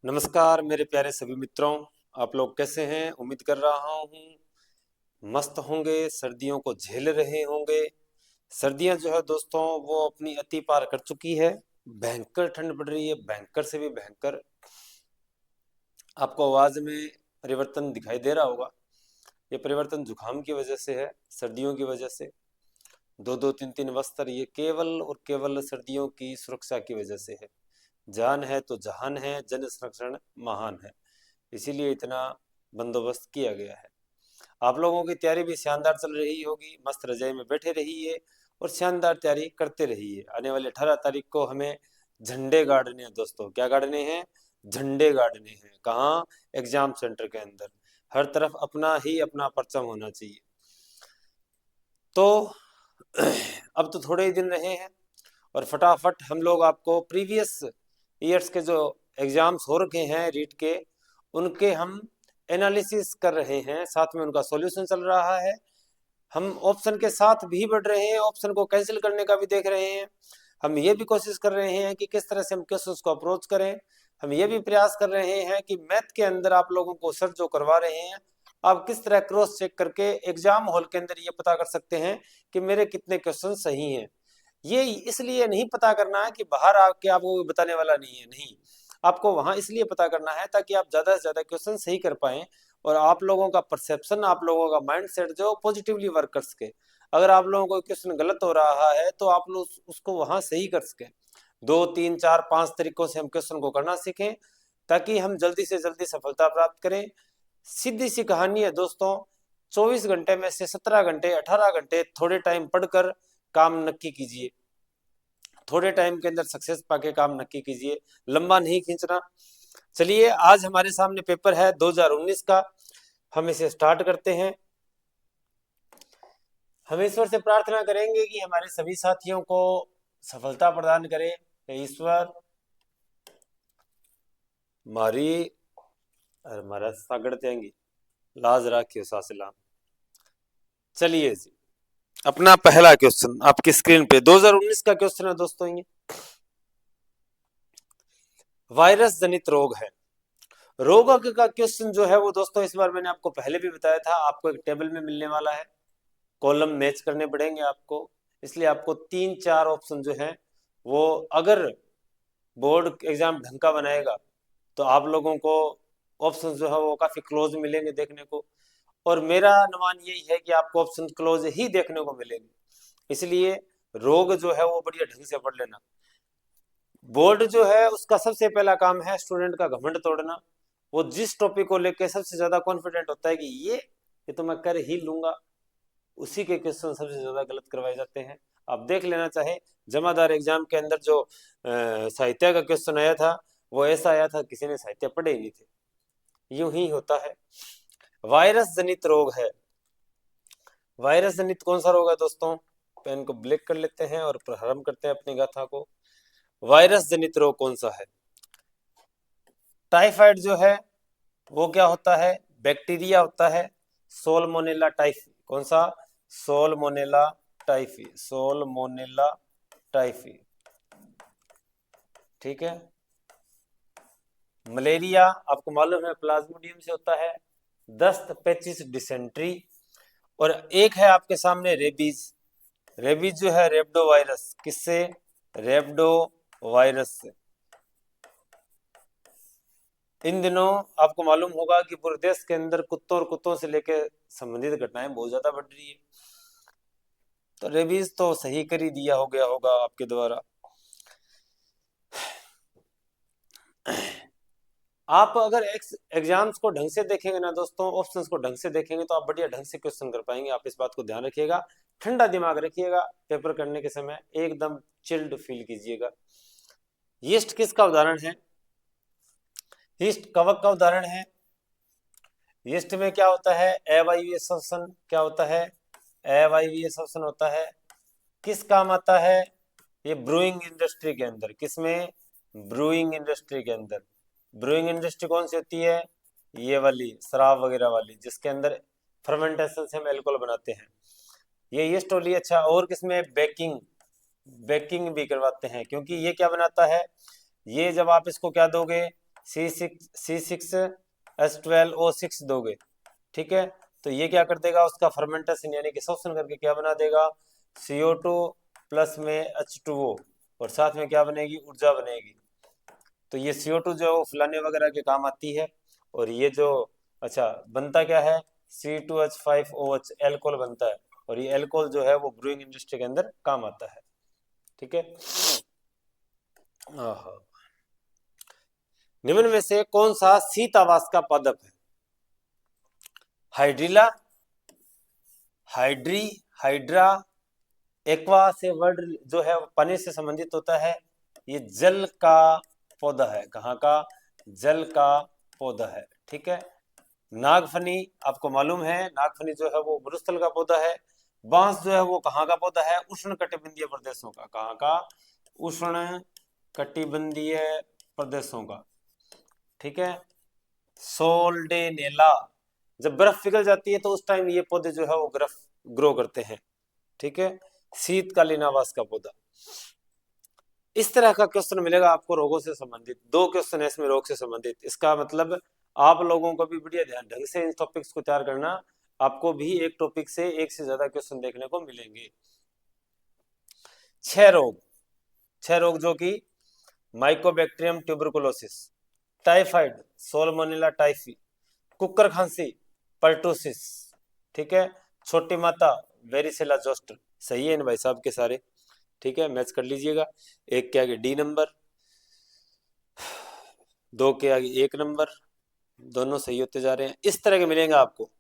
नमस्कार मेरे प्यारे सभी मित्रों। आप लोग कैसे हैं? उम्मीद कर रहा हूँ मस्त होंगे, सर्दियों को झेल रहे होंगे। सर्दियां जो है दोस्तों वो अपनी अति पार कर चुकी है। भयंकर ठंड पड़ रही है, भयंकर से भी भयंकर। आपको आवाज में परिवर्तन दिखाई दे रहा होगा। ये परिवर्तन जुकाम की वजह से है, सर्दियों की वजह से। दो दो तीन तीन बस्तर, ये केवल और केवल सर्दियों की सुरक्षा की वजह से है। जान है तो जहान है, जन संरक्षण महान है, इसीलिए इतना बंदोबस्त किया गया है। आप लोगों की तैयारी भी शानदार चल रही होगी, मस्त रजाई में बैठे रहिए और शानदार तैयारी करते रहिए। आने वाले 18 तारीख को हमें झंडे गाड़ने हैं दोस्तों। क्या गाड़ने हैं? झंडे गाड़ने हैं। कहाँ? एग्जाम सेंटर के अंदर। हर तरफ अपना ही अपना परचम होना चाहिए। तो अब तो थोड़े ही दिन रहे हैं और फटाफट हम लोग आपको प्रीवियस ईयर्स के जो एग्जाम्स हो रखे हैं रीट के, उनके हम एनालिसिस कर रहे हैं, साथ में उनका सॉल्यूशन चल रहा है। हम ऑप्शन के साथ भी बढ़ रहे हैं, ऑप्शन को कैंसिल करने का भी देख रहे हैं। हम ये भी कोशिश कर रहे हैं कि किस तरह से हम क्वेश्चंस को अप्रोच करें। हम ये भी प्रयास कर रहे हैं कि मैथ के अंदर आप लोगों को सर जो करवा रहे हैं, आप किस तरह क्रॉस चेक करके एग्जाम हॉल के अंदर ये पता कर सकते हैं कि मेरे कितने क्वेश्चन सही हैं। ये इसलिए नहीं पता करना है कि बाहर आके आपको कोई बताने वाला नहीं है, नहीं। आपको वहां इसलिए पता करना है ताकि आप ज्यादा से ज्यादा क्वेश्चन सही कर पाएं और आप लोगों का परसेप्शन, आप लोगों का माइंडसेट जो पॉजिटिवली वर्क कर सके। अगर आप लोगों को क्वेश्चन गलत हो रहा है तो आप लोग उसको वहां सही कर सके। दो तीन चार पांच तरीकों से हम क्वेश्चन को करना सीखें ताकि हम जल्दी से जल्दी सफलता प्राप्त करें। सीधी सी कहानी है दोस्तों, 24 घंटे में से 17 घंटे 18 घंटे थोड़े टाइम पढ़कर काम नक्की कीजिए। थोड़े टाइम के अंदर सक्सेस पाके काम नक्की कीजिए, लंबा नहीं खींचना। चलिए, आज हमारे सामने पेपर है 2019 का। हम इसे स्टार्ट करते हैं। हम ईश्वर से प्रार्थना करेंगे कि हमारे सभी साथियों को सफलता प्रदान करे। हे ईश्वर, मारी अरे महाराज सागड़ देंगी, लाज राखियो सासलाम। चलिए जी, अपना पहला क्वेश्चन आपकी स्क्रीन पे 2019 का क्वेश्चन है दोस्तों। ये वायरस जनित रोग है। रोग का क्वेश्चन जो है वो दोस्तों, इस बार मैंने आपको पहले भी बताया था, आपको एक टेबल में मिलने वाला है। कॉलम मैच करने पड़ेंगे आपको, इसलिए आपको तीन चार ऑप्शन जो है वो, अगर बोर्ड एग्जाम ढंग का बनाएगा तो आप लोगों को ऑप्शन जो है वो काफी क्लोज मिलेंगे देखने को। और मेरा अनुमान यही है कि आपको ऑप्शन क्लोज ही देखने को मिलेंगे। इसलिए रोग जो है वो बढ़िया ढंग से पढ़ लेना। बोर्ड जो है उसका सबसे पहला काम है स्टूडेंट का घमंड तोड़ना। वो जिस टॉपिक को लेकर सबसे ज्यादा कॉन्फिडेंट होता है कि ये तो मैं कर ही लूंगा, उसी के क्वेश्चन सबसे ज्यादा गलत करवाए जाते हैं। आप देख लेना, चाहे जमादार एग्जाम के अंदर जो साहित्य का क्वेश्चन आया था वो ऐसा आया था, किसी ने साहित्य पढ़े ही नहीं थे। यूं ही होता है। वायरस जनित रोग है। वायरस जनित कौन सा रोग है दोस्तों? पेन को ब्लैक कर लेते हैं और प्रारंभ करते हैं अपनी गाथा को। वायरस जनित रोग कौन सा है? टाइफाइड जो है वो क्या होता है? बैक्टीरिया होता है, सोलमोनेला टाइफी। कौन सा? सोलमोनेला टाइफी। सोलमोनेला टाइफी, ठीक है। मलेरिया आपको मालूम है प्लाज्मोडियम से होता है। दस्त, पेचिस, डिसेंट्री। और एक है आपके सामने रेबीज। रेबीज जो है रेबडो वायरस। किससे? रेबडो वायरस से। इन दिनों आपको मालूम होगा कि पूरे देश के अंदर कुत्तों और कुत्तों से लेकर संबंधित घटनाएं बहुत ज्यादा बढ़ रही है। तो रेबीज तो सही कर ही दिया हो गया होगा आपके द्वारा। आप अगर एग्जाम्स को ढंग से देखेंगे ना दोस्तों, ऑप्शंस को ढंग से देखेंगे तो आप बढ़िया ढंग से क्वेश्चन कर पाएंगे। आप इस बात को ध्यान रखिएगा, ठंडा दिमाग रखिएगा। पेपर करने के समय एकदम चिल्ड फील कीजिएगा। यीस्ट किसका उदाहरण है? यीस्ट कवक का उदाहरण है। यीस्ट में क्या होता है? अवायवीय श्वसन। क्या होता है? अवायवीय श्वसन होता है। किस काम आता है? ये ब्रूइंग इंडस्ट्री के अंदर। किसमें? ब्रूइंग इंडस्ट्री के अंदर। ब्रूइंग इंडस्ट्री कौन सी होती है? ये वाली, शराब वगैरह वाली, जिसके अंदर फर्मेंटेशन से हम अल्कोहल बनाते हैं, ये यीस्ट होली। अच्छा, और किसमें? बेकिंग। बेकिंग भी करवाते हैं, क्योंकि ये क्या बनाता है? ये जब आप इसको क्या दोगे, C6H12O6 दोगे, ठीक है, तो ये क्या कर देगा, उसका फर्मेंटेशन यानी कि शोषण करके क्या बना देगा, CO2 प्लस में H2O, और साथ में क्या बनेगी, ऊर्जा बनेगी। तो ये CO2 जो है वो फुलाने वगैरह के काम आती है, और ये जो अच्छा बनता क्या है, C2H5OH एल्कोहल बनता है, और ये एल्कोहल जो है वो ब्रूइंग इंडस्ट्री के अंदर काम आता है, ठीक है। निम्न में से कौन सा शीत आवास का पादप है, हाइड्रिला, हाइड्रा, एक्वा से वर्ड जो है पानी से संबंधित होता है, ये जल का पौधा है, कहाँ का, जल का पौधा है, ठीक है। नागफनी आपको मालूम है, नागफनी जो है वो मरुस्थल का पौधा है। बांस जो है वो कहाँ का पौधा है, उष्ण कटिबंधीय प्रदेशों का, कहाँ का, उष्ण कटिबंधीय प्रदेशों का, ठीक है। सोल्डेनेला, जब बर्फ पिघल जाती है तो उस टाइम ये पौधे जो है वो ग्रो करते हैं, ठीक है। शीतकालीन आवास का पौधा। इस तरह का क्वेश्चन मिलेगा आपको रोगों से संबंधित, 2 क्वेश्चन है इसमें रोग से संबंधित। इसका मतलब आप लोगों को भी बढ़िया ध्यान ढंग से इन टॉपिक्स को तैयार करना, आपको भी एक टॉपिक से एक से ज्यादा क्वेश्चन देखने को मिलेंगे। 6 रोग जो कि mycobacterium tuberculosis, typhoid salmonella typhi, कुकर खांसी पर्टूसिस, ठीक है। छोटी माता वेरिसेला जोस्टर, सही है इन भाई साहब के सारे, ठीक है, मैच कर लीजिएगा। एक के आगे डी नंबर, 2 के आगे 1 नंबर, दोनों सही होते जा रहे हैं। इस तरह के मिलेंगे आपको,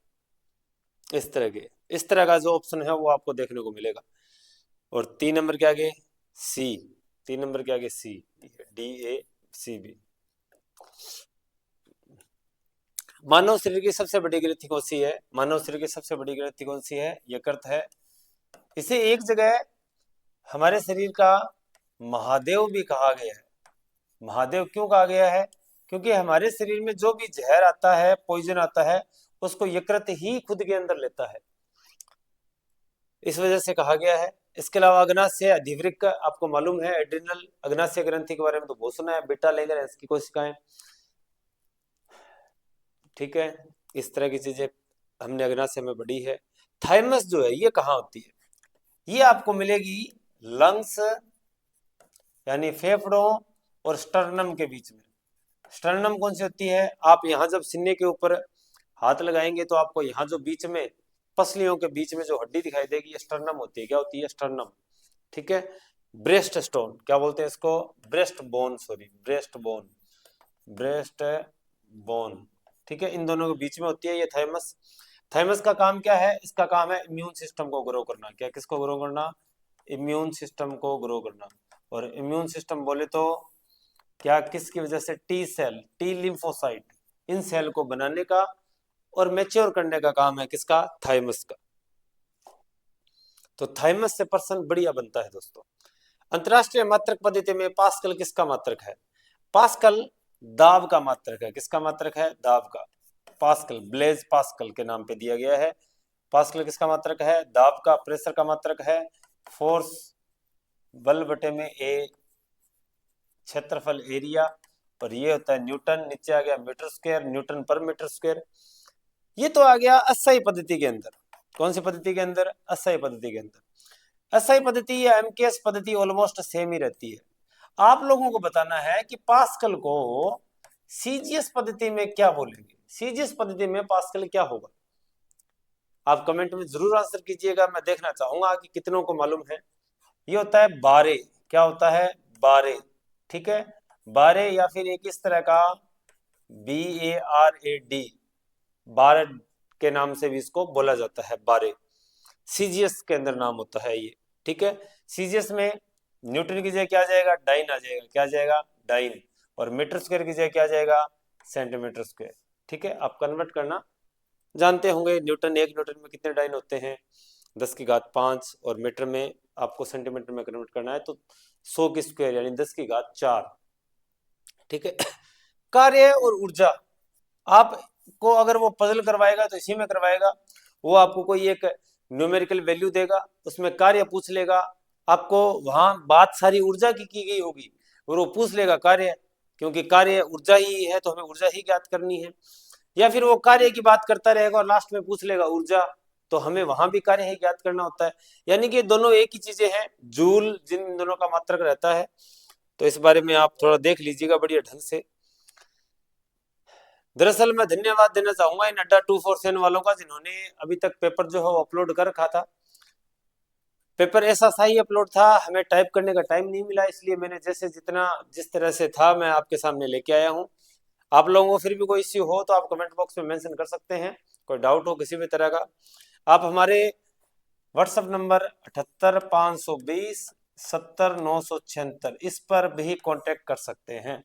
इस तरह का जो ऑप्शन है वो आपको देखने को मिलेगा। और 3 नंबर के आगे सी, 3 नंबर के आगे सी, DACB। मानव शरीर की सबसे बड़ी ग्रंथि कौन सी है, मानव शरीर की सबसे बड़ी ग्रंथि कौन सी है, यकृत है। इसे एक जगह हमारे शरीर का महादेव भी कहा गया है। महादेव क्यों कहा गया है, क्योंकि हमारे शरीर में जो भी जहर आता है, पॉइजन आता है, उसको यकृत ही खुद के अंदर लेता है, इस वजह से कहा गया है। इसके अलावा अग्नाशय अधिवृक्क आपको मालूम है, एड्रिनल अग्नाशय ग्रंथि के बारे में तो बहुत सुना है, बीटा लेगर इसकी कोशिकाएं, ठीक है। इस तरह की चीजें हमने अग्नाशय में पढ़ी है। थाइमस जो है ये कहाँ होती है, ये आपको मिलेगी लंग्स यानी फेफड़ों और स्टर्नम के बीच में। स्टर्नम कौन सी होती है, आप यहाँ जब सीने के ऊपर हाथ लगाएंगे तो आपको यहाँ जो बीच में पसलियों के बीच में जो हड्डी दिखाई देगी, ये स्टर्नम होती है। क्या होती है, स्टर्नम, ठीक है। ब्रेस्ट स्टोन क्या बोलते हैं इसको, breast bone, sorry breast bone, breast bone, ठीक है, इन दोनों के बीच में होती है ये थाइमस। थाइमस का काम क्या है, इसका काम है इम्यून सिस्टम को ग्रो करना। क्या, किसको ग्रो करना, इम्यून सिस्टम को ग्रो करना। और इम्यून सिस्टम बोले तो क्या, किसकी वजह से, टी सेल, टी लिम्फोसाइट, इन सेल को बनाने का और मैच्योर करने का काम है किसका, थाइमस का। तो थाइमस से पर्सन बढ़िया बनता है दोस्तों। अंतरराष्ट्रीय मात्रक पद्धति में पास्कल किसका मात्रक है, पास्कल दाब का मात्रक है, किसका मात्रक है, दाब का। पास्कल ब्लेज पास्कल के नाम पे दिया गया है। पास्कल किसका मात्रक है, दाब का, प्रेशर का मात्रक है, फोर्स बल बटे में ए क्षेत्रफल एरिया, और ये होता है न्यूटन, नीचे आ गया मीटर स्क्वायर, न्यूटन पर मीटर स्क्वायर। ये तो आ गया अस्थायी पद्धति के अंदर। कौन सी पद्धति के अंदर, अस्थायी पद्धति के अंदर। अस्थायी पद्धति या एमकेएस पद्धति ऑलमोस्ट सेम ही रहती है। आप लोगों को बताना है कि पास्कल को सीजीएस पद्धति में क्या बोलेंगे, सीजीएस पद्धति में पास्कल क्या होगा। आप कमेंट में जरूर आंसर कीजिएगा, मैं देखना चाहूंगा कि कितनों को मालूम है। ये होता है बारे, क्या होता है, बारे, ठीक है, बारे, या फिर एक इस तरह का BARAD, बारड के नाम से भी इसको बोला जाता है, बारे। सीजीएस के अंदर नाम होता है ये, ठीक है। सीजीएस में न्यूटन की जगह क्या आ जाएगा, डाइन आ जाएगा, क्या आ जाएगा, डाइन। और मीटर स्क्वायर की जगह क्या आ जाएगा, सेंटीमीटर स्क्वायर, ठीक है। आप कन्वर्ट करना जानते होंगे, न्यूटन, 1 न्यूटन में कितने डाइन होते हैं, 10⁵ और मीटर में आपको सेंटीमीटर में कन्वर्ट करना है तो 100 की स्क्वायर यानी 10⁴, ठीक है। कार्य और ऊर्जा, आपको अगर वो पजल करवाएगा तो इसी में करवाएगा, वो आपको कोई एक न्यूमेरिकल वैल्यू देगा, उसमें कार्य पूछ लेगा, आपको वहां बात सारी ऊर्जा की गई होगी, और वो पूछ लेगा कार्य क्योंकि कार्य ऊर्जा ही है तो हमें ऊर्जा ही ज्ञात करनी है। या फिर वो कार्य की बात करता रहेगा और लास्ट में पूछ लेगा ऊर्जा, तो हमें वहां भी कार्य ही ज्ञात करना होता है। यानी कि दोनों एक ही चीजें हैं, जूल जिन दोनों का मात्रक रहता है। तो इस बारे में आप थोड़ा देख लीजिएगा बढ़िया ढंग से। दरअसल मैं धन्यवाद देना चाहूंगा इन अड्डा 247 वालों का, जिन्होंने अभी तक पेपर जो है वो अपलोड कर रखा था। पेपर ऐसा सही अपलोड था, हमें टाइप करने का टाइम नहीं मिला, इसलिए मैंने जैसे जितना जिस तरह से था मैं आपके सामने लेके आया हूँ। आप लोगों को फिर भी कोई इश्यू हो तो आप कमेंट बॉक्स में मेंशन कर सकते हैं, कोई डाउट हो किसी भी तरह का। आप हमारे व्हाट्सएप नंबर 78 520 70 976 इस पर भी कांटेक्ट कर सकते हैं।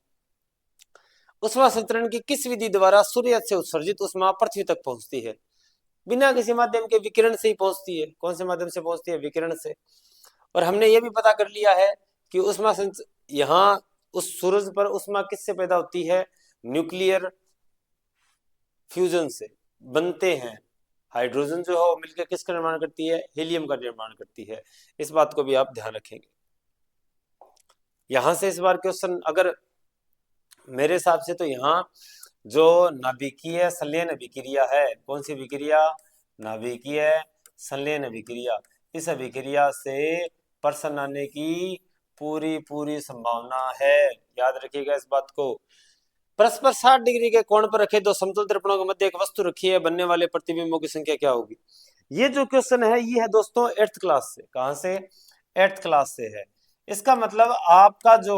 उष्मा संतरण की किस विधि द्वारा सूर्य से उत्सर्जित उष्मा पृथ्वी तक पहुंचती है? बिना किसी माध्यम के विकिरण से ही पहुंचती है। कौन से माध्यम से पहुंचती है? विकिरण से। और हमने ये भी पता कर लिया है कि यहाँ उस सूरज पर उष्मा किससे पैदा होती है? न्यूक्लियर फ्यूजन से बनते हैं। हाइड्रोजन जो है वो मिलकर किसका निर्माण करती है? हीलियम का निर्माण करती है। इस बात को भी आप ध्यान रखेंगे। यहां से इस बार क्वेश्चन अगर मेरे हिसाब से तो यहाँ जो नाभिकीय संलयन अभिक्रिया है, कौन सी अभिक्रिया? नाभिकीय संलयन अभिक्रिया। इस अभिक्रिया से प्रश्न आने की पूरी पूरी संभावना है, याद रखिएगा इस बात को। परस्पर 60 डिग्री के कोण पर रखे दो समतल दर्पणों के मध्य एक वस्तु रखी है, बनने वाले प्रतिबिंबों की संख्या क्या होगी? ये जो क्वेश्चन है ये है दोस्तों 8th क्लास से। कहां से? 8th क्लास से है। इसका मतलब आपका जो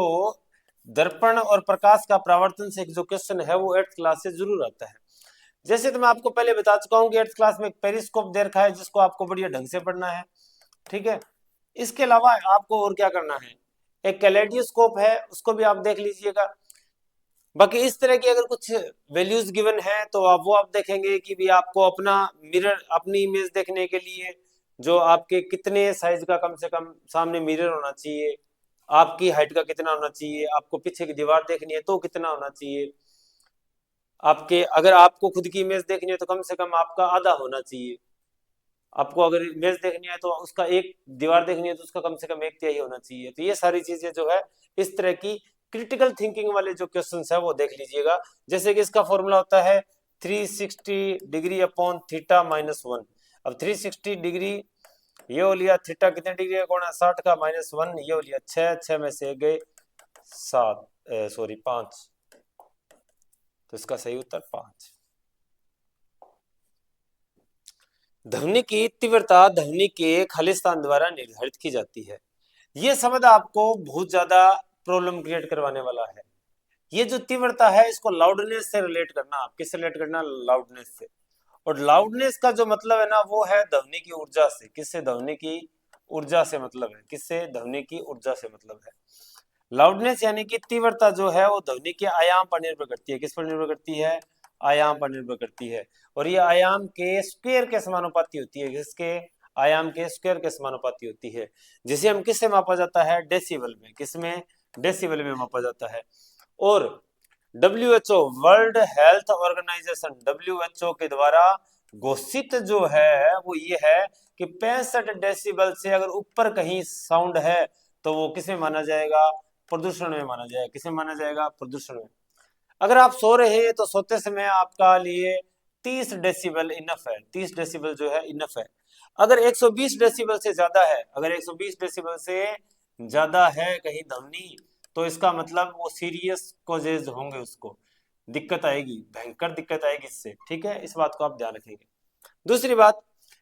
दर्पण और प्रकाश का परावर्तन से जो क्वेश्चन है वो 8th क्लास से जरूर आता है। जैसे तो मैं आपको पहले बता चुका हूं कि 8th क्लास में एक पेरिस्कोप दे रखा है जिसको आपको बढ़िया ढंग से पढ़ना है, ठीक है। इसके अलावा आपको और क्या करना है? एक कैलेडोस्कोप है, उसको भी आप देख लीजिएगा। बाकी इस तरह की अगर कुछ वैल्यूज गिवन है तो आप वो आप देखेंगे कि भी आपको अपना मिरर, अपनी इमेज देखने के लिए जो आपके कितने साइज का कम से कम सामने मिरर होना चाहिए, आपकी हाइट का कितना होना चाहिए, आपको पीछे की दीवार देखनी है तो कितना होना चाहिए, आपके अगर आपको खुद की इमेज देखनी है तो कम से कम आपका आधा होना चाहिए, आपको अगर इमेज देखनी है तो उसका एक दीवार देखनी है तो उसका कम से कम 1/3 होना चाहिए। तो ये सारी चीजें जो है इस तरह की क्रिटिकल थिंकिंग वाले जो क्वेश्चंस है वो देख लीजिएगा। जैसे कि इसका फॉर्मूला होता है 360 डिग्री अपॉन थीटा -1। अब 360 डिग्री ये हो लिया, थीटा कितने डिग्री का कोण है? 60 का -1, ये हो लिया 6, 6 में से गए 7, सॉरी 5, तो इसका सही उत्तर 5। ध्वनि की तीव्रता ध्वनि के खालिस्तान द्वारा निर्धारित की जाती है। ये शब्द आपको बहुत ज्यादा प्रॉब्लम क्रिएट करवाने वाला है। ये जो तीव्रता है इसको लाउडनेस से रिलेट करना। आप किससे रिलेट करना? लाउडनेस से। और लाउडनेस का जो मतलब है ना वो है ध्वनि की ऊर्जा से। किससे? ध्वनि की ऊर्जा से मतलब है। किससे? ध्वनि की ऊर्जा से मतलब है। लाउडनेस यानी कि तीव्रता जो है वो ध्वनि के आयाम पर निर्भर करती है। किस पर निर्भर करती है? आयाम पर निर्भर करती है। और ये आयाम के स्क्वायर के समानुपाती होती है। किसके? आयाम के स्क्वायर के समानुपाती होती है, जिसे हम किससे मापा जाता है? डेसिबल में। किसमें? डेसिबल में मापा जाता है। और WHO world health organization WHO के द्वारा घोषित जो है वो ये है कि 65 डेसिबल से अगर ऊपर कहीं साउंड है तो वो किसमें माना जाएगा? प्रदूषण में माना जाएगा। किसमें माना जाएगा? प्रदूषण में। अगर आप सो रहे हैं तो सोते समय आपका लिए 30 डेसिबल इनफ है। 30 डेसिबल जो है इनफ है। अगर 120 डेसिबल से ज्यादा है, अगर 120 डेसिबल से ज्यादा है कहीं ध्वनि, तो इसका मतलब वो सीरियस कॉजेज होंगे, उसको दिक्कत आएगी, भयंकर दिक्कत आएगी इससे, ठीक है। इस बात को आप ध्यान रखेंगे। दूसरी बात,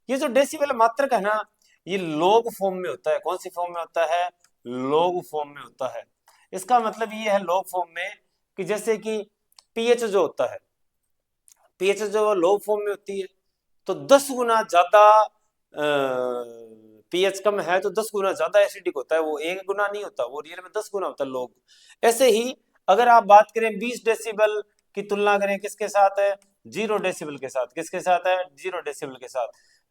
ये जो डेसिबल मात्रक है ना ये लॉग फॉर्म में होता है। कौन सी फॉर्म में होता है? लॉग फॉर्म में होता है। इसका मतलब ये है लॉग फॉर्म में कि जैसे कि पीएच जो होता है, पीएच जो लो फॉर्म में होती है तो 10 गुना ज्यादा पीएच कम है तो 10 गुना ज्यादा एसिडिक होता है। वो 1 गुना नहीं होता, वो रियल में 10 गुना होता है लोग। ऐसे ही अगर आप बात करें 20 डेसिबल की तुलना करें किसके साथ है? 0 डेसिबल के साथ। किसके साथ है? 0 डेसिबल के साथ।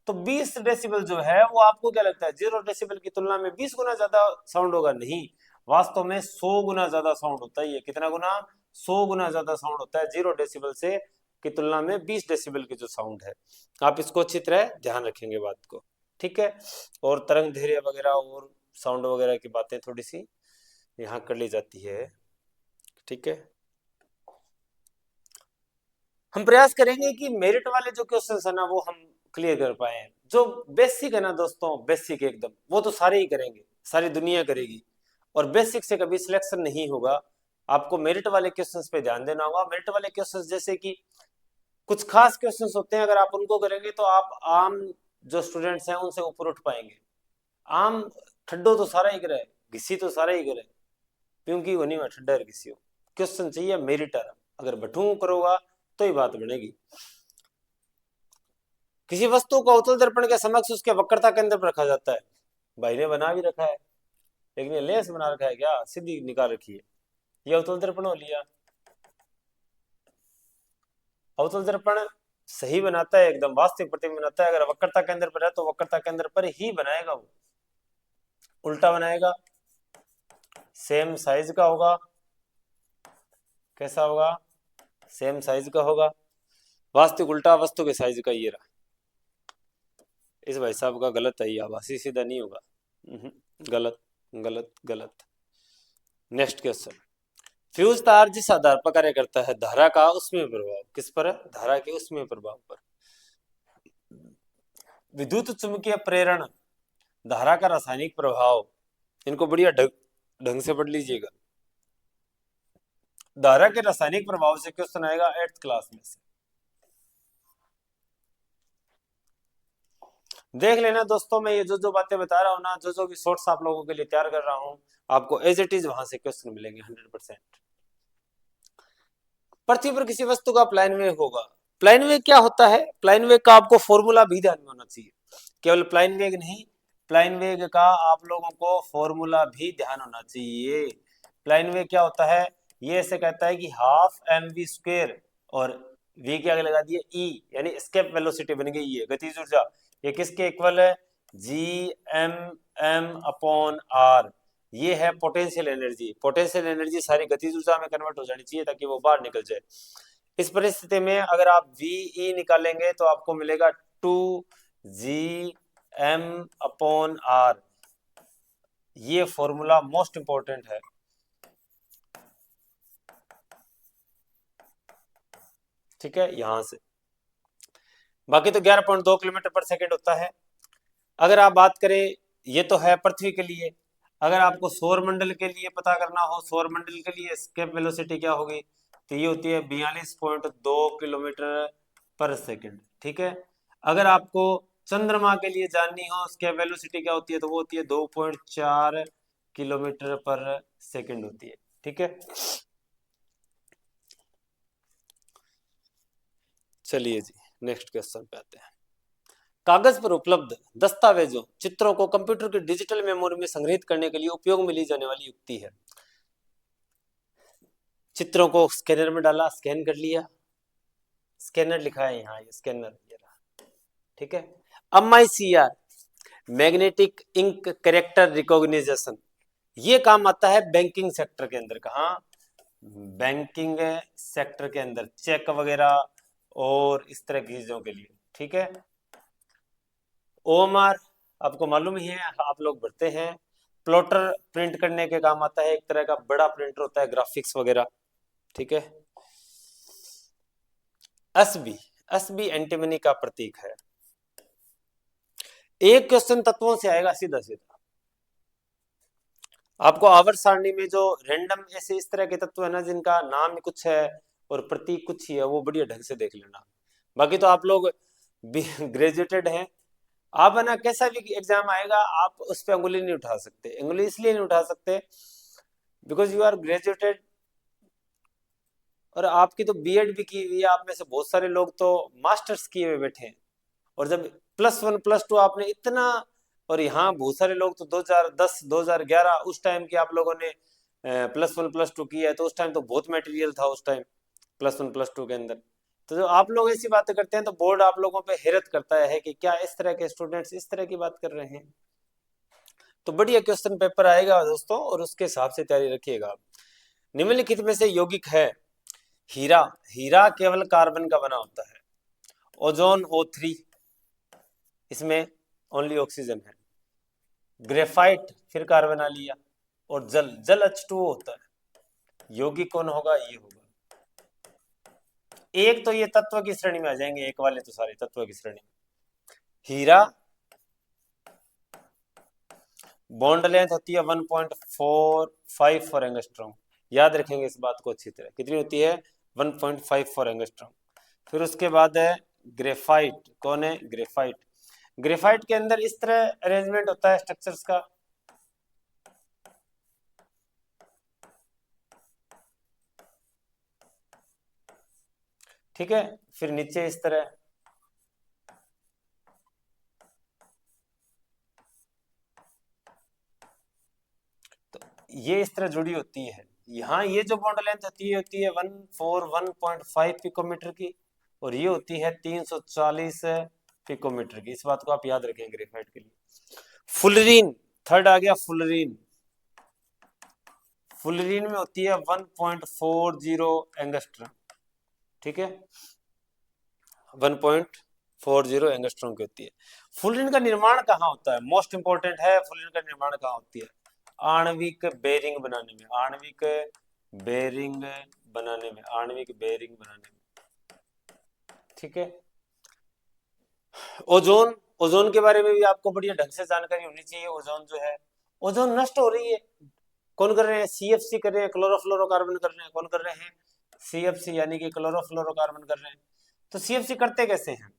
तो 20 डेसिबल जो है वो आपको क्या लगता है? 0 डेसिबल की तुलना में 20 गुना ज्यादा साउंड होगा? नहीं, वास्तव में 100 गुना ज्यादा साउंड होता है। ये कितना गुना? 100 गुना ज्यादा साउंड होता है 0 डेसिबल से की तुलना में 20 डेसिबल की जो साउंड है। आप इसको अच्छी तरह ध्यान रखेंगे बात को, ठीक है। और तरंग धैर्य वगैरह और साउंड वगैरह की बातें थोड़ी सी यहाँ कर ली जाती है, ठीक है। हम प्रयास करेंगे कि मेरिट वाले जो क्वेश्चन है ना वो हम क्लियर कर पाए। जो बेसिक है ना दोस्तों, बेसिक एकदम, वो तो सारे ही करेंगे, सारी दुनिया करेगी, और बेसिक से कभी सिलेक्शन नहीं होगा। आपको मेरिट वाले क्वेश्चंस पे ध्यान देना होगा। मेरिट वाले क्वेश्चंस जैसे कि कुछ खास क्वेश्चंस होते हैं, अगर आप उनको करेंगे तो आप आम जो स्टूडेंट्स हैं उनसे ऊपर उठ पाएंगे। आम ठड्डो तो सारा ही करे, घिसी तो सारा ही करे, क्योंकि वो नहीं, मैं ठड्डा घिसी हूँ। क्वेश्चन चाहिए मेरिटर, अगर बठू करोगा तो ही बात बनेगी। किसी वस्तु को अवतल दर्पण के समक्ष उसके वक्रता केंद्र पर रखा जाता है। भाई ने बना भी रखा है, लेकिन ये लेस बना रखा है क्या, सीधी निकाल रखी है, ये अवतल दर्पण हो लिया। अवतल दर्पण सही बनाता है, एकदम वास्तविक प्रतिबिंब बनाता है, अगर वक्रता केंद्र पर है तो वक्रता केंद्र पर ही बनाएगा वो। उल्टा बनाएगा, सेम साइज का होगा। कैसा होगा? सेम साइज का होगा। वास्तविक उल्टा वस्तु के साइज का, ये रहा। इस भाई साहब का गलत है, ये आभासी सीधा नहीं होगा। गलत गलत गलत। नेक्स्ट क्वेश्चन, फ्यूज तार जिस आधार पर कार्य करता है, धारा का उसमें प्रभाव किस पर है? धारा के उसमें प्रभाव पर। विद्युत चुंबकीय प्रेरण, धारा का रासायनिक प्रभाव, इनको बढ़िया ढंग से पढ़ लीजिएगा। धारा के रासायनिक प्रभाव से क्वेश्चन आएगा 8th क्लास में से। देख लेना दोस्तों, मैं ये जो जो बातें बता रहा हूँ ना, जो जो भी शॉर्ट्स आप लोगों के लिए तैयार कर रहा हूँ, आपको एज इट इज वहां से क्वेश्चन मिलेंगे 100%। पृथ्वी पर किसी वस्तु का प्लान वेग होगा। प्लान वेग क्या होता है? प्लान वेग का आपको फॉर्मूला भी ध्यान में होना चाहिए, केवल प्लान वेग नहीं, प्लान वेग का आप लोगों को फॉर्मूला भी ध्यान होना चाहिए। प्लान वेग क्या होता है? ये ऐसे कहता है कि हाफ एम वी स्क्वेयर, और वी के आगे लगा दिए ई, यानी एस्केप वेलोसिटी बन गई है, गतिज ऊर्जा। ये किसके इक्वल है? G M m upon R. ये है पोटेंशियल एनर्जी। पोटेंशियल एनर्जी सारी गतिज ऊर्जा में कन्वर्ट हो जानी चाहिए ताकि वो बाहर निकल जाए। इस परिस्थिति में अगर आप वी निकालेंगे तो आपको मिलेगा 2 GM अपॉन आर। ये फॉर्मूला मोस्ट इंपॉर्टेंट है, ठीक है, यहां से। बाकी तो 11.2 किलोमीटर पर सेकेंड होता है। अगर आप बात करें, ये तो है पृथ्वी के लिए। अगर आपको सौर मंडल के लिए पता करना हो, सौर मंडल के लिए एस्केप वेलोसिटी क्या होगी, तो ये होती है 42.2 किलोमीटर पर सेकेंड, ठीक है। अगर आपको चंद्रमा के लिए जाननी हो एस्केप वेलोसिटी क्या होती है, तो वो होती है 2.4 किलोमीटर पर सेकेंड होती है, ठीक है। चलिए जी, नेक्स्ट क्वेश्चन पे आते हैं। कागज पर उपलब्ध दस्तावेजों, चित्रों को कंप्यूटर की डिजिटल मेमोरी में संग्रहित करने के लिए उपयोग में ली जाने वाली युक्ति है। चित्रों को स्कैनर में डाला, स्कैन कर लिया, स्कैनर लिखा है यहाँ, ये स्कैनर, ये रहा, ठीक है। MICR, magnetic ink character recognition, ये काम आता है बैंकिंग सेक्टर के अंदर। कहाँ? बैंकिंग सेक्टर के अंदर, चेक वगैरह और इस तरह की चीजों के लिए, ठीक है। OMR आपको मालूम ही है, आप लोग भरते हैं। प्लॉटर प्रिंट करने के काम आता है, एक तरह का बड़ा प्रिंटर होता है, ग्राफिक्स वगैरह, ठीक है। SB, SB एंटीमनी का प्रतीक है। एक क्वेश्चन तत्वों से आएगा सीधा सीधा। आपको आवर्त सारणी में जो रैंडम ऐसे इस तरह के तत्व है ना, जिनका नाम कुछ है और प्रतीक कुछ ही है, वो बढ़िया ढंग से देख लेना। बाकी तो आप लोग ग्रेजुएटेड हैं, आप है ना, कैसा भी एग्जाम आएगा आप उस पर अंगुली नहीं उठा सकते। अंगुली इसलिए नहीं उठा सकते बिकॉज यू आर ग्रेजुएटेड, और आपकी तो बीएड भी की हुई है। आप में से बहुत सारे लोग तो मास्टर्स किए हुए बैठे हैं, और जब +1 +2 आपने इतना, और यहाँ बहुत सारे लोग तो 2010 2011 उस टाइम के आप लोगों ने +1 +2 किया है, तो उस टाइम तो बहुत मटेरियल था उस टाइम +1 +2 के अंदर। तो जो आप लोग ऐसी बातें करते हैं तो बोर्ड आप लोगों पे हैरत करता है कि क्या इस तरह के स्टूडेंट्स इस तरह की बात कर रहे हैं। तो बढ़िया क्वेश्चन पेपर आएगा दोस्तों, और उसके हिसाब से तैयारी रखिएगा। निम्नलिखित में से यौगिक है हीरा। हीरा केवल कार्बन का बना होता है। ओजोन O3, इसमें ओनली ऑक्सीजन है। ग्रेफाइट, फिर कार्बन आ लिया, और जल, जल H2O होता है। यौगिक कौन होगा? ये होगा एक तो ये तत्व की श्रेणी में आ जाएंगे, एक वाले तो सारे तत्व की श्रेणी में। हीरा बॉन्ड लेंथ होती है 1.44 एंगस्ट्रॉम, याद रखेंगे इस बात को अच्छी तरह, कितनी होती है 1.54 एंगस्ट्रॉम। फिर उसके बाद है ग्रेफाइट, कौन है ग्रेफाइट। ग्रेफाइट के अंदर इस तरह अरेंजमेंट होता है स्ट्रक्चर्स का, ठीक है। फिर नीचे इस तरह, तो ये इस तरह जुड़ी होती है। यहाँ ये जो बॉन्ड लेंथ होती है 141.5 पिकोमीटर की, और ये होती है 340 पिकोमीटर की। इस बात को आप याद रखें ग्रेफाइट के लिए। फुलरीन, थर्ड आ गया फुलरीन। फुलरीन में होती है 1.40 एंगस्ट्रॉम, ठीक है, 1.40 एंगस्ट्रॉम की होती है। फुलरीन का निर्माण कहाँ होता है, मोस्ट इंपॉर्टेंट है, फुलरीन का निर्माण कहाँ होती है, आणविक बेरिंग बनाने में, आणविक बेरिंग बनाने में, आणविक बेरिंग बनाने में, ठीक है। ओजोन, ओजोन के बारे में भी आपको बढ़िया ढंग से जानकारी होनी चाहिए। ओजोन जो है, ओजोन नष्ट हो रही है, कौन कर रहे हैं, सीएफसी कर रहे हैं, क्लोरोफ्लोरोकार्बन कर रहे हैं, कौन कर रहे हैं, सीएफसी यानी कि क्लोरोफ्लोरोकार्बन कर रहे हैं। तो सीएफसी करते कैसे हैं,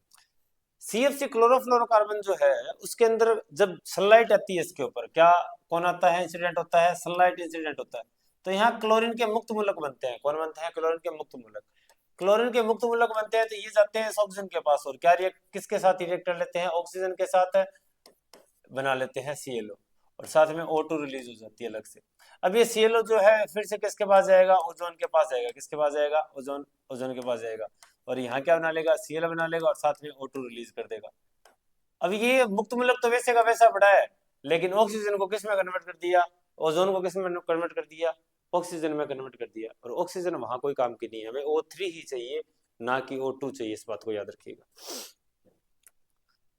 सीएफसी क्लोरोफ्लोरोकार्बन जो है उसके अंदर जब सनलाइट आती है इसके ऊपर, क्या कौन आता है, इंसिडेंट होता है, सनलाइट इंसिडेंट होता है। तो यहाँ क्लोरीन के मुक्त मूलक बनते हैं, कौन बनते हैं, क्लोरीन के मुक्त मूलक। क्लोरीन के मुक्त मूलक बनते हैं तो ये जाते हैं ऑक्सीजन के पास, और क्या रिएक्ट किसके साथ रिएक्ट कर लेते हैं, ऑक्सीजन के साथ बना लेते हैं ClO, और साथ में O2 रिलीज हो जाती है अलग से। अब ये ClO जो है फिर से किसके पास जाएगा, ओजोन के पास जाएगा, किसके पास जाएगा, ओजोन, ओजोन के पास जाएगा, और यहाँ क्या बना लेगा, Cl बना लेगा, और साथ में O2 रिलीज कर देगा। अब ये मुक्त मूलक तो वैसे का वैसा पड़ा है, लेकिन ऑक्सीजन को किस में कन्वर्ट कर दिया, ओजोन को किस में कन्वर्ट कर दिया, ऑक्सीजन में कन्वर्ट कर दिया। और ऑक्सीजन वहां कोई काम की नहीं है, हमें O3 ही चाहिए, ना कि O2 चाहिए, इस बात को याद रखिएगा,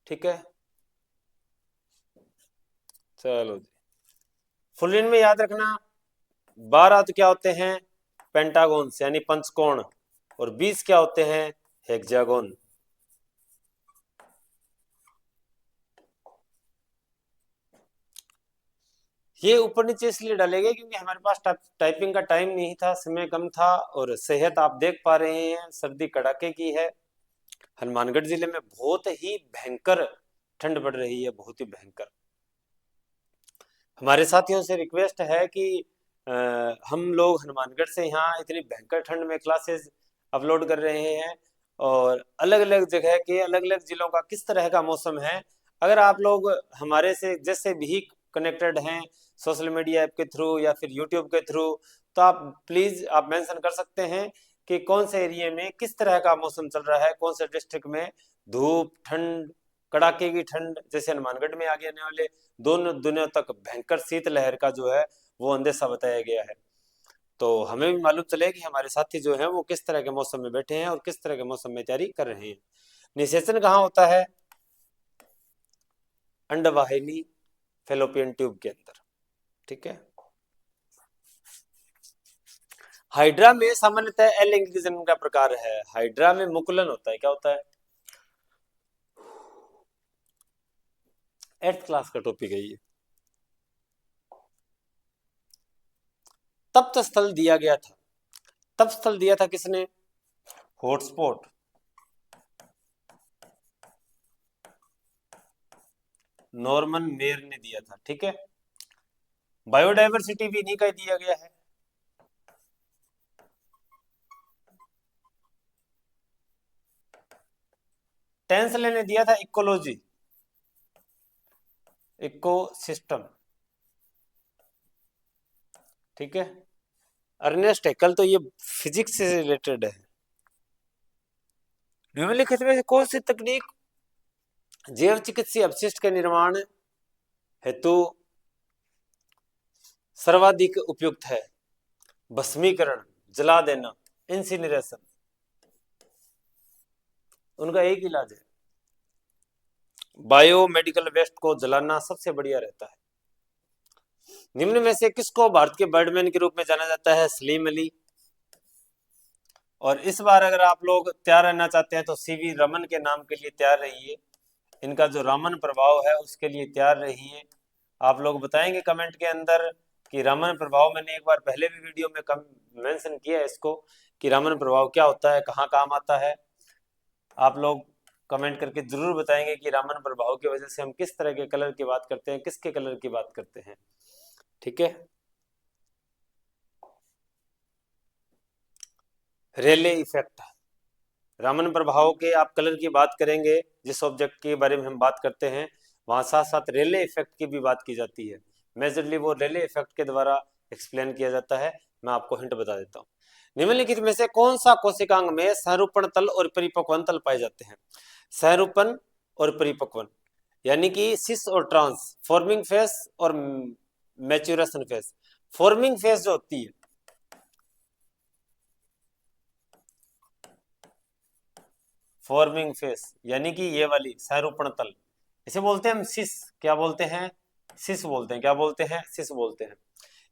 ठीक है। चलो जी, फुलरीन में याद रखना 12 तो क्या होते हैं, पेंटागोन्स यानी पंचकोण, और 20 क्या होते हैं, हेक्सागोन। ये ऊपर नीचे इसलिए डालेंगे क्योंकि हमारे पास टाइपिंग का टाइम नहीं था, समय कम था, और सेहत आप देख पा रहे हैं सर्दी कड़ाके की है। हनुमानगढ़ जिले में बहुत ही भयंकर ठंड पड़ रही है, बहुत ही भयंकर। हमारे साथियों से रिक्वेस्ट है कि हम लोग हनुमानगढ़ से यहाँ इतनी भयंकर ठंड में क्लासेस अपलोड कर रहे हैं, और अलग अलग जगह के अलग अलग जिलों का किस तरह का मौसम है, अगर आप लोग हमारे से जैसे भी कनेक्टेड हैं सोशल मीडिया ऐप के थ्रू या फिर यूट्यूब के थ्रू, तो आप प्लीज आप मेंशन कर सकते हैं कि कौन से एरिया में किस तरह का मौसम चल रहा है, कौन से डिस्ट्रिक्ट में धूप ठंड कड़ाके की ठंड, जैसे हनुमानगढ़ में आगे आने वाले दोनों दिनों तक भयंकर शीतलहर का जो है वो अंदेशा बताया गया है। तो हमें भी मालूम चले कि हमारे साथी जो हैं वो किस तरह के मौसम में बैठे हैं और किस तरह के मौसम में तैयारी कर रहे हैं। निषेचन कहाँ होता है, अंडवाहिनी फेलोपियन ट्यूब के अंदर, ठीक है। हाइड्रा में सामान्यतः एल लैंगिक जन्म का प्रकार है, हाइड्रा में मुकुलन होता है, क्या होता है, 8th क्लास का टॉपिक है ये। तप्त स्थल दिया गया था, तप्त स्थल दिया था किसने, हॉटस्पॉट, नॉर्मन मेयर ने दिया था, ठीक है। बायोडायवर्सिटी भी इन्हीं का ही दिया गया है। टेंसले ने दिया था इकोलॉजी, इकोसिस्टम, ठीक है। अर्नेस्ट हैकल तो ये फिजिक्स से रिलेटेड है। निम्नलिखित में से कौन सी तकनीक जैव चिकित्सीय अपशिष्ट के निर्माण हेतु सर्वाधिक उपयुक्त है, भस्मीकरण, जला देना, इंसिनरेशन, उनका एक इलाज है, बायोमेडिकल वेस्ट को जलाना सबसे बढ़िया रहता है। निम्न में से किसको भारत के बर्डमैन के रूप में जाना जाता है, सलीम अली, और इस बार अगर आप लोग तैयार रहना चाहते हैं तो सीवी रमन के नाम के लिए तैयार रहिए, इनका जो रामन प्रभाव है उसके लिए तैयार रहिए। आप लोग बताएंगे कमेंट के अंदर कि रामन प्रभाव, मैंने एक बार पहले भी वीडियो में मेंशन किया है इसको कि रामन प्रभाव क्या होता है, कहाँ काम आता है। आप लोग कमेंट करके जरूर बताएंगे कि रामन प्रभाव की वजह से हम किस तरह के कलर की बात करते हैं, किसके कलर की बात करते हैं। ठीक है। रेले इफेक्ट, रामन प्रभाव के आप कलर की बात करेंगे, जिस ऑब्जेक्ट के बारे में हम बात करते हैं वहां साथ साथ रेले इफेक्ट की भी बात की जाती है। मेजरली वो रेले इफेक्ट के द्वारा एक्सप्लेन किया जाता है। मैं आपको हिंट बता देता हूँ। निम्नलिखित में से कौन सा कोशिकांग में संरूपण तल और परिपक्वन तल पाए जाते हैं? संरूपण और परिपक्वन यानी कि सिस और ट्रांस, फॉर्मिंग फेस और मैच्योरेशन फेस। फॉर्मिंग फेस जो होती है, फॉर्मिंग फेस यानी कि ये वाली संरूपण तल, इसे बोलते हैं हम सिस। क्या बोलते हैं? सिस बोलते हैं। क्या बोलते हैं? सिस बोलते हैं।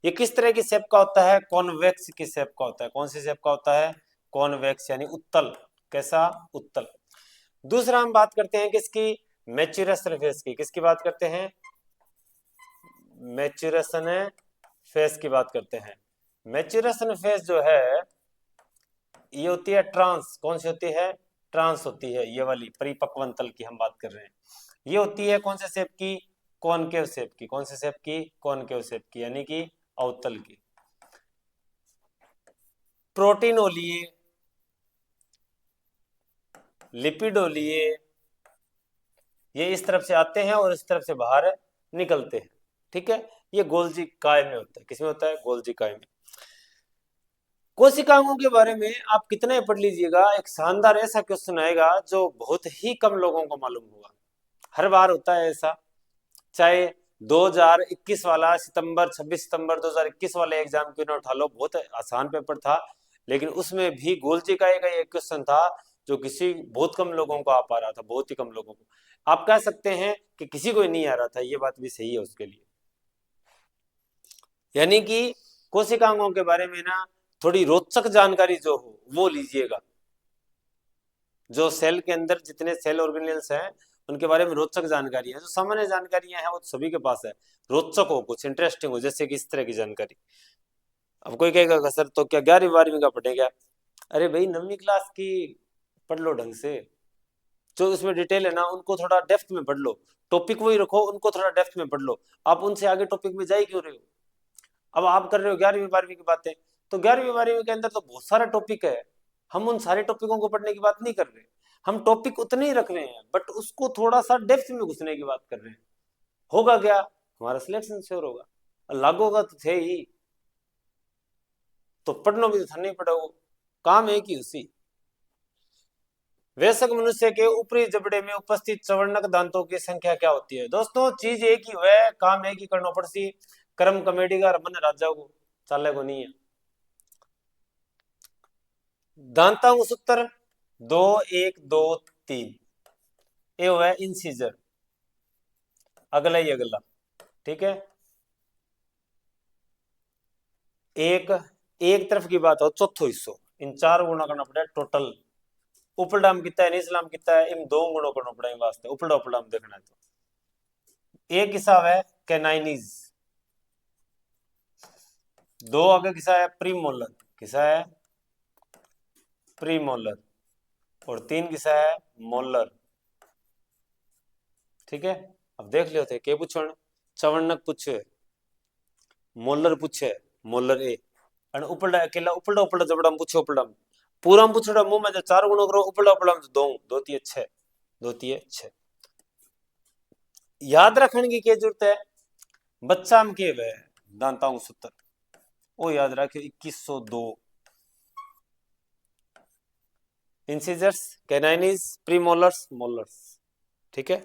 ये किस तरह की शेप का होता है? कॉन्वेक्स की शेप का होता है। कौन सी शेप का होता है? कॉन्वेक्स यानी उत्तल। कैसा? उत्तल। दूसरा हम बात करते हैं किसकी? मैच्योरेशन फेस की। किसकी बात करते हैं? मैच्योरेशन फेस की बात करते हैं। मैच्योरेशन फेस जो है ये होती है ट्रांस। कौन सी होती है? ट्रांस होती है। ये वाली परिपक्वन तल की हम बात कर रहे हैं। ये होती है कौन से शेप की? कॉनकेव शेप की। कौन से शेप की? कॉनकेव शेप की यानी कि अवतल की। प्रोटीन हो लिए, लिपिड हो लिए, ये इस तरफ से आते हैं और इस तरफ से बाहर निकलते हैं। ठीक है। ये गोल्जी काय में होता है। किसमें होता है? गोल्जी काय में। कोशिकाओं के बारे में आप कितना ही पढ़ लीजिएगा, एक शानदार ऐसा क्वेश्चन आएगा जो बहुत ही कम लोगों को मालूम होगा। हर बार होता है ऐसा, चाहे 2021 वाला सितंबर 26 सितंबर 2021 वाले एग्जाम क्यों ना उठा लो, बहुत आसान पेपर था, लेकिन उसमें भी गोल्जी का एक क्वेश्चन था जो किसी बहुत कम लोगों को आ पा रहा था, बहुत ही कम लोगों को। आप कह सकते हैं कि किसी को नहीं आ रहा था, ये बात भी सही है उसके लिए। यानी कि कोशिकांगों के बारे में ना थोड़ी रोचक जानकारी जो हो वो लीजिएगा। जो सेल के अंदर जितने सेल ऑर्गेनेल्स हैं उनके बारे में रोचक जानकारी है। जो सामान्य जानकारियां हैं वो तो सभी के पास है। रोचक हो, कुछ इंटरेस्टिंग हो, जैसे कि इस तरह की जानकारी। अब कोई कहेगा सर तो क्या 11वीं 12वीं का पढ़ेगा? अरे भाई 9वीं क्लास की पढ़ लो ढंग से। जो उसमें डिटेल है ना उनको थोड़ा डेप्थ में पढ़ लो। टॉपिक वही रखो, उनको थोड़ा डेप्थ में पढ़ लो। आप उनसे आगे टॉपिक में जा ही क्यों रहे हो? अब आप कर रहे हो 11वीं 12वीं की बातें, तो 11वीं 12वीं के अंदर तो बहुत सारा टॉपिक है। हम उन सारे टॉपिकों को पढ़ने की बात नहीं कर रहे। हम टॉपिक उतने ही रख रहे हैं बट उसको थोड़ा सा डेप्थ में घुसने की बात कर रहे हैं। होगा क्या? हमारा सिलेक्शन श्योर होगा। लागू होगा तो थे ही, तो पढ़ना भी तो था नहीं पड़ा, वो काम है कि उसी। वयस्क मनुष्य के ऊपरी जबड़े में उपस्थित चवर्णक दांतों की संख्या क्या होती है? दोस्तों चीज एक ही है, काम एक ही करना पड़सी। कर्म कमेटी का मन राजा को चाले को नहीं है। दांतांग सूत्र 2 1 2 3, ये हुआ है इंसीजर, अगला ही अगला। ठीक है। एक एक तरफ की बात हो चौथो हिस्सों, इन चार गुणा करना पड़ेगा टोटल। उपलडाम कितना है, निचलाम कितना है, इन दो गुणों करना पड़ेगा वास्ते उपलडा उपलडाम देखना है। तो एक हिसाब है कैनाइनीज, दो आगे किसा है प्रीमोलर, किसा है प्रीमोलर, और तीन किसा है मोलर। ठीक है। अब देख लियो थे के पूछण, चवर्णक पूछे, मोलर पूछे, मोलर ए, और उपलडा अकेला उपलडा उपलडा जबड़ा पूछो उपलडा पूरा पूछड़ा मुंह में जो चार गुणों करो उपलडा उपलडा तो दो दो तीय छह, दो तीय छह। याद रखने की क्या जरूरत है? बच्चा हम के वे दांतांग सूत्र वो याद रखे 2102। Incisors, canines, premolars, molars. ठीक है।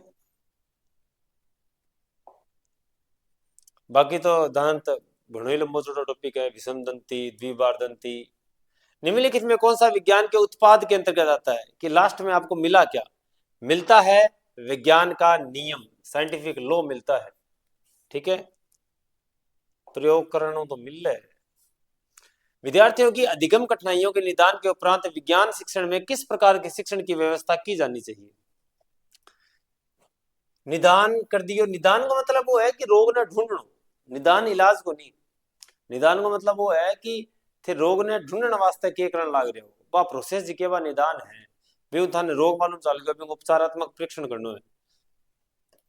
बाकी तो दांत घणो ही लंबो चौड़ो टॉपिक है। विषम दंती, द्विबार दंती। निम्नलिखित में कौन सा विज्ञान के उत्पाद के अंतर्गत आता है? कि लास्ट में आपको मिला क्या? मिलता है विज्ञान का नियम, साइंटिफिक लॉ मिलता है। ठीक है। प्रयोग करना तो मिल रहा है। विद्यार्थियों की अधिगम कठिनाइयों के निदान के उपरांत विज्ञान शिक्षण में किस प्रकार के शिक्षण की व्यवस्था की जानी चाहिए? निदान कर दियो। निदान का मतलब वो है कि रोग ने ढूंढनो, निदान इलाज को नहीं। निदान का मतलब वो है कि थे रोग ने ढूंढने वास्ते के करन लाग रहे हो, बा प्रोसेस जी के बा निदान है। भी थाने रोग मालूम चल गया, भी उपचारात्मक परीक्षण करना है,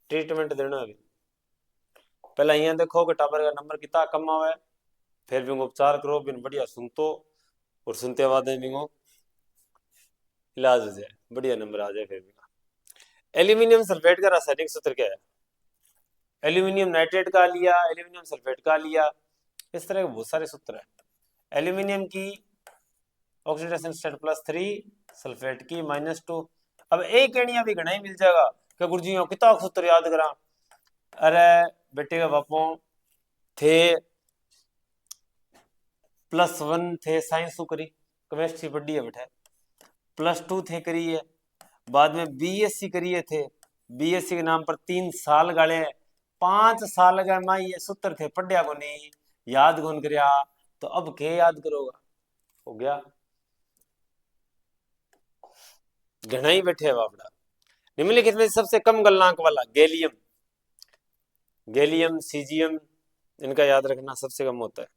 ट्रीटमेंट देना है। पहले यहाँ देखो कि टाबर का नंबर कितना कम आवे, फिर भी उपचार करो, बिन बढ़िया सुनतो, और सुनते बाद में इलाज हो जाए, बढ़िया नंबर आ जाए। फिर भी एल्यूमिनियम सल्फेट का रासायनिक सूत्र क्या है? एल्यूमिनियम नाइट्रेट का लिया, एल्यूमिनियम सल्फेट का लिया, इस तरह के बहुत सारे सूत्र है। एल्यूमिनियम की ऑक्सीडेशन स्टेट +3, सल्फेट की -2। अब एक एणिया भी घना ही मिल जाएगा कि गुरुजी कितना सूत्र याद करा। अरे बेटे का बापों थे +1 थे साइंस तो करी, केमिस्ट्री पढ़ी है बेटा, +2 थे करी है, बाद में बीएससी करिए थे, बीएससी के नाम पर 3 साल गाले, 5 साल का मैं ये सूत्र थे पढ़िया को नहीं, याद कौन करया, तो अब के याद करोगा, हो गया घना ही बैठे है बापड़ा। निम्नलिखित में सबसे कम गलनांक वाला गैलियम, गैलियम सीजियम, इनका याद रखना सबसे कम होता है।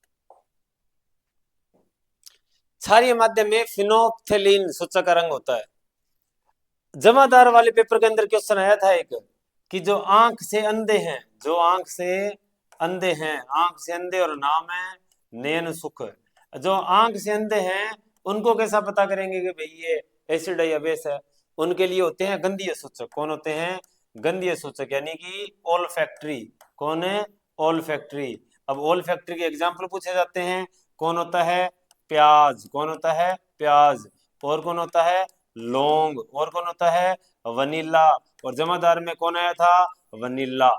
क्षारीय माध्यम में फिनोप्थेलिन सूचक रंग होता है। जमादार वाले पेपर के अंदर क्वेश्चन आया था एक, कि जो आंख से अंधे हैं, जो आंख से अंधे हैं, आंख से अंधे और नाम है नयन सुख, जो आंख से अंधे हैं उनको कैसा पता करेंगे कि भाई ये एसिड है या बेस है? उनके लिए होते हैं गंधीय सूचक। कौन होते हैं? गंधीय सूचक, यानी कि ओल फैक्ट्री। कौन है? ओल फैक्ट्री। अब ओल फैक्ट्री के एग्जाम्पल पूछे जाते हैं। कौन होता है? प्याज। कौन होता है? प्याज। और कौन होता है? लौंग। और कौन होता है? वनीला। और जमादार में कौन आया था? वनीला।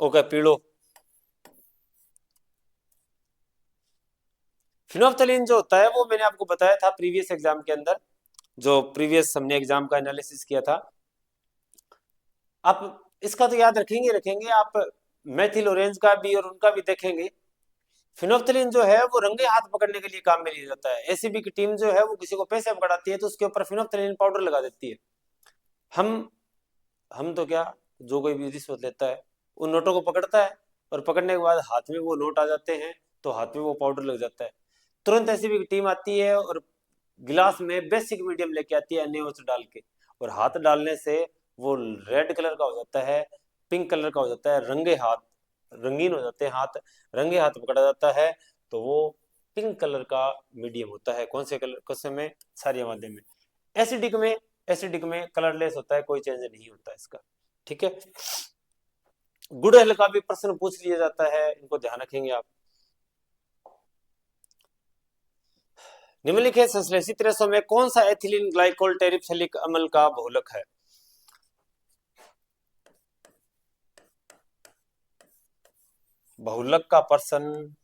ओके, पीलो। फिनोफ्थलीन जो होता है वो मैंने आपको बताया था प्रीवियस एग्जाम के अंदर, जो प्रीवियस हमने एग्जाम का एनालिसिस किया था। आप इसका तो याद रखेंगे रखेंगे आप, मैथिल ऑरेंज का भी और उनका भी देखेंगे। फिनोफ्थलीन जो है वो रंगे हाथ पकड़ने के लिए काम में लिया जाता है। एसीबी की टीम जो है वो किसी को पैसे पकड़ाती है तो उसके ऊपर फिनोफ्थलीन पाउडर लगा देती है। हम हम तो क्या, जो कोई भी रिश्वत लेता है उन नोटों को पकड़ता है, और पकड़ने के बाद हाथ में वो नोट आ जाते हैं, तो हाथ में वो पाउडर लग जाता है। तुरंत एसीबी की टीम आती है और गिलास में बेसिक मीडियम लेके आती है NaOH डाल के, और हाथ डालने से वो रेड कलर का हो जाता है, पिंक कलर का हो जाता है, रंगे हाथ, रंगीन हो जाते हैं हाथ, रंगे हाथ पकड़ा जाता है, तो वो पिंक कलर का मीडियम होता है। कौन से कलर? कौन में? क्षारीय माध्यम में। एसिडिक में, एसिडिक में कलरलेस होता है, कोई चेंज नहीं होता इसका। ठीक है। गुड़हल का भी प्रश्न पूछ लिया जाता है, इनको ध्यान रखेंगे आप। निम्नलिखित संश्लेषित रेशों में कौन सा एथिलीन ग्लाइकोल टेरिफेलिक अम्ल का बहुलक है? बहुलक का प्रश्न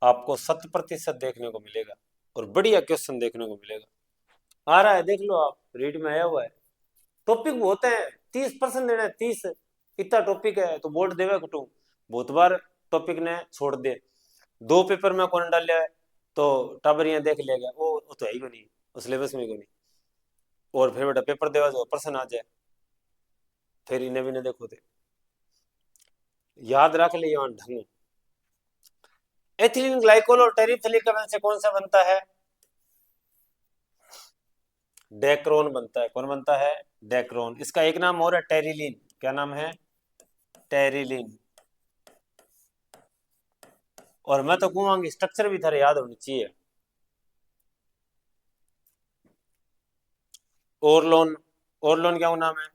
आपको 100% देखने को मिलेगा, और बढ़िया क्वेश्चन देखने को मिलेगा। आ रहा है, देख लो आप, रीड में आया हुआ है। टॉपिक बहुत है, 30% देना है, 30 इतना टॉपिक है तो बोर्ड देवे कुटू, बहुत बार टॉपिक ने छोड़ दे। 2 पेपर में कौन डाल है तो टाबर यहाँ देख लेगा, वो तो है ही को नहीं, उस सिलेबस में को नहीं, और फिर बेटा पेपर देवा जो प्रश्न आ जाए, फिर इन्हें भी नहीं देखो थे। याद रख लिया ढंग। एथिलीन ग्लाइकोल और टेरिफेलिक अम्ल से कौन सा बनता है? डेक्रोन बनता है। कौन बनता है? डेक्रोन। इसका एक नाम और है टेरिलीन। क्या नाम है? टेरिलीन। और मैं तो कहूंगा स्ट्रक्चर भी थारे याद होनी चाहिए। ओरलोन, ओरलोन क्या नाम है?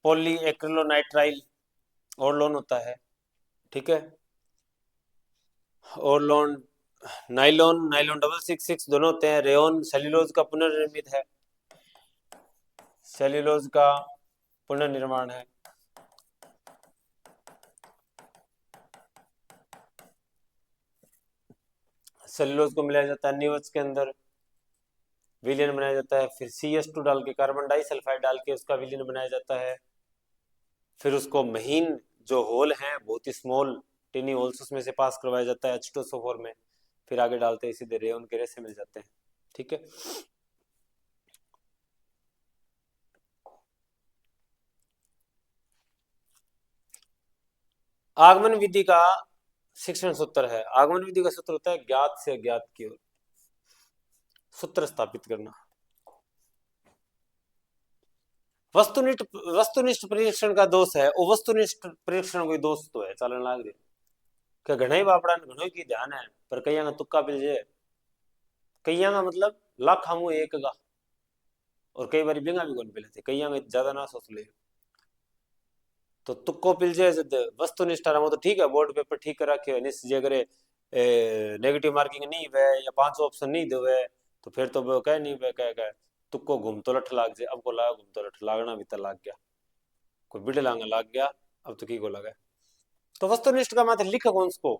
पॉली एक्रिलोनाइट्राइल ओरलोन होता है। ठीक है। ओरलोन, नाइलॉन, नाइलॉन 666 दोनों होते हैं। रेयोन सेल्यूलोज का पुनर्निर्मित है, सेल्यूलोज का पुनर्निर्माण है। सेल्यूलोज को मिलाया जाता है NaOH के अंदर, विलियन बनाया जाता है, फिर CH2 डाल के, कार्बन डाइसल्फाइड डाल के उसका विलियन बनाया जाता है। फिर उसको महीन जो होल हैं, बहुत ही स्मॉल टिनी होल्स, उसमें से पास करवाया जाता है H2SO4 में, फिर आगे डालते हैं सीधे रेयन के रेसे मिल जाते हैं। ठीक है। आगमन विधि का शिक्षण सूत्र है, आगमन विधि का सूत्र होता है ज्ञात से अज्ञात की ओर सूत्र स्थापित करना। वस्तुनिष्ठ वस्तुनिष्ठ परीक्षण का दोष है, वो वस्तुनिष्ठ परीक्षण कोई दोष तो है चालन लाग रही कि घणे बापड़ा ने घणो की ध्यान है, पर कईया का तुक्का पिल जाए, कईया का मतलब लाख हमू एक का, और कई बार बिंगा भी कौन पिले थे, कईया का ज्यादा ना सोच ले, तो तुक्को पिल जाए जद वस्तुनिष्ठ रहा तो ठीक है, बोर्ड पेपर ठीक कर रखे निश्चय करे, नेगेटिव मार्किंग नहीं वे या 5 ऑप्शन नहीं दे, तो फिर तो वो कह नहीं वे कह तुक्को घूम तो लठ लाग जाए, अब को लगा घूम तो लठ लागना भी तो लाग गया, कोई बिड लांगा लाग गया, अब तो की को लगा। तो वस्तुनिष्ठ का माथे लिख कौन को,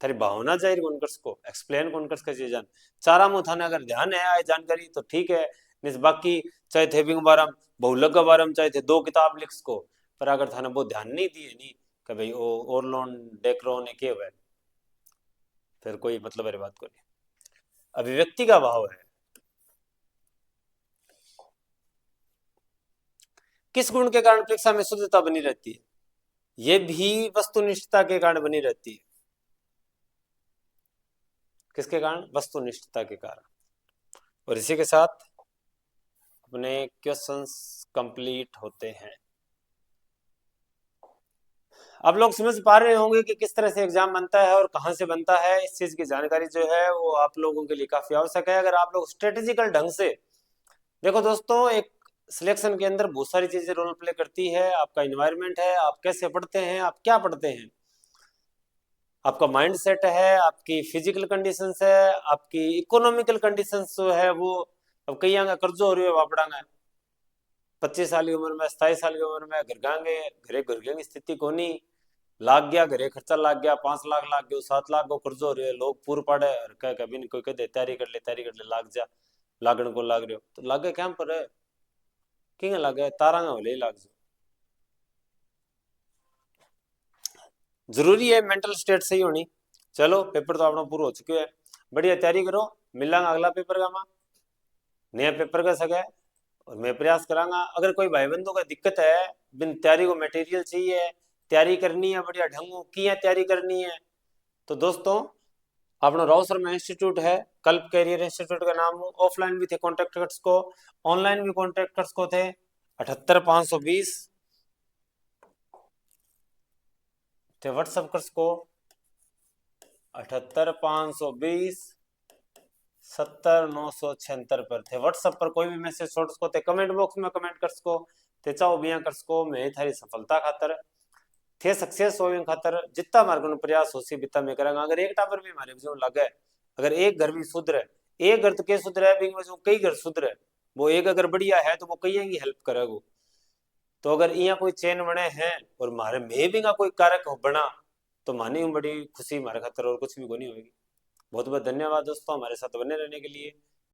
थारी भावना जाहिर कौन कर सको, एक्सप्लेन कौन कर सके चीजन, चारा मुंह थाने अगर ध्यान है आए जानकारी तो ठीक है, निस बाकी चाहे थे बिंग बारम बहुलक का बारम चाहे थे 2 किताब लिख सको, पर अगर थाने वो ध्यान नहीं दिए नहीं कि भाई ओ ओरलोन डेक्रोन ने के हुआ, फिर कोई मतलब मेरी बात को नहीं। अभिव्यक्ति का भाव है, किस गुण के कारण परीक्षा में शुद्धता बनी रहती है, ये भी वस्तुनिष्ठता के कारण बनी रहती है। किसके कारण, वस्तुनिष्ठता के कारण। और इसी के साथ अपने क्वेश्चंस कंप्लीट होते हैं। अब लोग समझ पा रहे होंगे कि किस तरह से एग्जाम बनता है और कहां से बनता है, इस चीज की जानकारी जो है वो आप लोगों के लिए काफी आवश्यक है। अगर आप लोग स्ट्रेटेजिकल ढंग से देखो दोस्तों, एक सिलेक्शन के अंदर बहुत सारी चीजें रोल प्ले करती है, आपका इन्वायरमेंट है, आप कैसे पढ़ते हैं, आप क्या पढ़ते हैं, आपका माइंड सेट है, आपकी फिजिकल कंडीशंस है, आपकी इकोनॉमिकल कंडीशंस जो है वो, अब कई का कर्जो हो रही है वापड़ांगा 25 साल की उम्र में, 27 साल की उम्र में घर गांगे, घरे घर की स्थिति को नहीं, लाग गया घरे खर्चा लाग गया, 5 लाख लाग गया, 7 लाख को कर्जो हो रही है, लोग पूर पड़े और कह कभी नहीं कोई कहते तैयारी कर ले तैयारी कर ले, लाग जा लागण को लाग रहे हो तो लागे क्या पर है कि लागे तारा हो ले लाग जा। जरूरी है मेंटल स्टेट सही होनी। चलो पेपर तो अपना पूरा हो चुके हैं, बढ़िया तैयारी करो, मिलांगा अगला पेपर का, नया पेपर का सके, और मैं प्रयास करांगा। अगर कोई भाई बंधु का दिक्कत है, बिन तैयारी को मटेरियल चाहिए, तैयारी करनी है बढ़िया ढंग की तैयारी करनी है, तो दोस्तों अपना राव शर्मा इंस्टीट्यूट है, कल्प कैरियर इंस्टीट्यूट का नाम हो, ऑफलाइन भी थे कॉन्टेक्ट कर को, ऑनलाइन भी कॉन्टेक्ट कर को थे 78 520 थे, व्हाट्सएप कर को 78 520 70 976 पर थे, व्हाट्सएप पर कोई भी मैसेज छोड़ सको थे, कमेंट बॉक्स में कमेंट कर सको थे, चाहो बिया कर सको, मैं थारी सफलता खातर थे सक्सेस होने खातर जितना मार्ग प्रयास हो सी बिता में करेंगे। अगर एक टावर भी हमारे जो लगे, अगर एक घर भी सुधरे, एक घर तो के सुधरे कई घर सुधरे, वो एक अगर बढ़िया है तो वो कई की हेल्प करेगा। तो अगर यहाँ कोई चैन बने हैं और मारे में भी कोई कारक बना, तो मानी बड़ी खुशी हमारे खातर और कुछ भी को नहीं होगी। बहुत बहुत धन्यवाद दोस्तों हमारे साथ बने रहने के लिए।